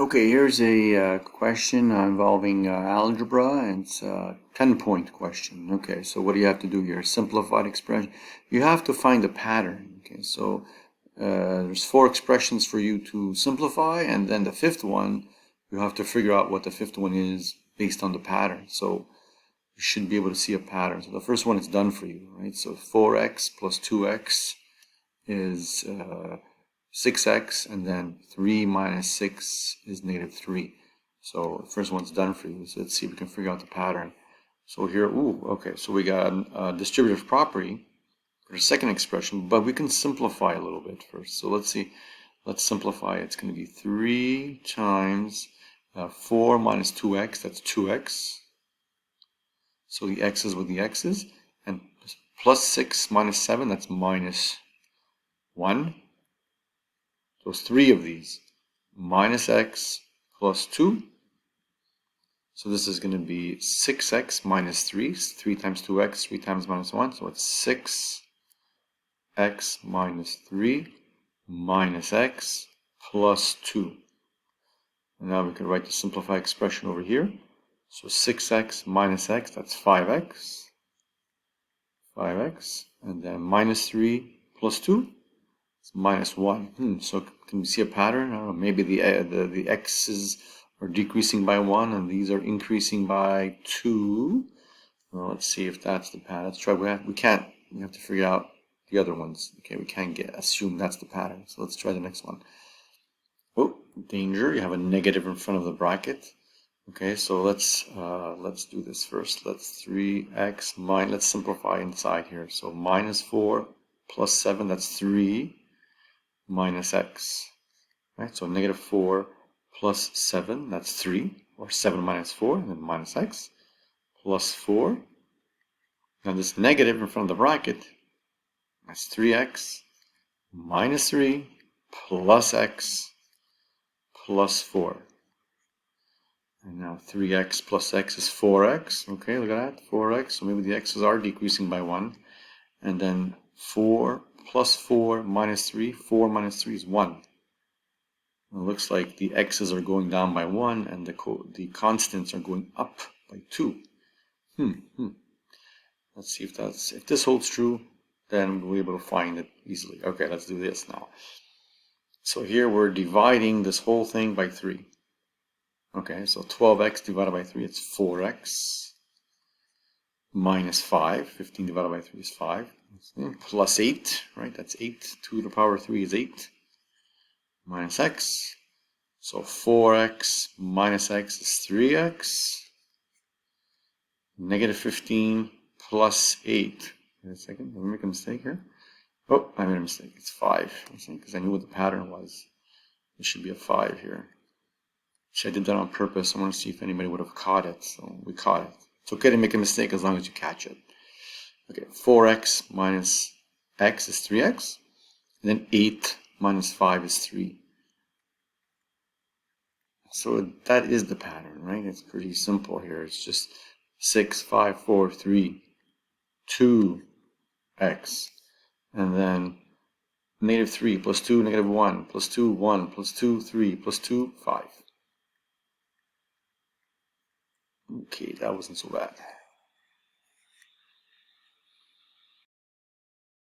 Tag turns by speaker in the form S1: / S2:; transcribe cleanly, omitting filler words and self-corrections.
S1: Okay, here's a question involving algebra, and it's a 10-point question. Okay, so what do you have to do here? Simplified expression. You have to find a pattern. Okay, so there's 4 expressions for you to simplify, and then the fifth one, you have to figure out what the fifth one is based on the pattern. So you should be able to see a pattern. So the first one is done for you, right? So 4x plus 2x is 6x, and then 3 minus 6 is negative 3. So the first one's done for you. So let's see if we can figure out the pattern. So here, okay, so we got a distributive property for the second expression, but we can simplify a little bit first. So let's see, let's simplify. It's going to be 3 times 4 minus 2x, that's 2x. So the x's with the x's, and plus 6 minus 7, that's minus 1. Those 3 of these, minus x plus 2. So this is going to be 6x minus 3. 3 times 2x, 3 times minus 1. So it's 6x minus 3 minus x plus 2. And now we can write the simplified expression over here. So 6x minus x, that's 5x. 5x. And then minus 3 plus 2. It's minus 1. So can we see a pattern? I don't know, maybe the x's are decreasing by 1 and these are increasing by 2. Well, let's see if that's the pattern. Let's try. We have to figure out the other ones. Okay, we can't assume that's the pattern. So let's try the next one. Oh, danger! You have a negative in front of the bracket. Okay, so let's do this first. Let's 3x minus. Let's simplify inside here. So minus 4 plus 7. That's 3. Minus x, right? So negative 4 plus 7, that's 3, or 7 minus 4, and then minus x, plus 4. Now this negative in front of the bracket, that's 3x, minus 3, plus x, plus 4. And now 3x plus x is 4x. Okay, look at that, 4x. So maybe the x's are decreasing by 1. And then 4 plus 4 minus 3. 4 minus 3 is 1. It looks like the x's are going down by 1 and the constants are going up by 2. Let's see if this holds true, then we'll be able to find it easily. Okay, let's do this now. So here we're dividing this whole thing by 3. Okay, so 12x divided by 3, it's 4x. Minus 5, 15 divided by 3 is 5. Plus 8, right? That's 8. 2 to the power 3 is 8. Minus x. So 4x minus x is 3x. Negative 15 plus 8. Wait a second, did I make a mistake here? Oh, I made a mistake. It's 5. Because I knew what the pattern was. It should be a 5 here. Actually, I did that on purpose. I want to see if anybody would have caught it. So we caught it. It's okay to make a mistake as long as you catch it. Okay, 4x minus x is 3x. And then 8 minus 5 is 3. So that is the pattern, right? It's pretty simple here. It's just 6, 5, 4, 3, 2, x. And then negative 3 plus 2, negative 1, plus 2, 1, plus 2, 3, plus 2, 5. Okay, that wasn't so bad.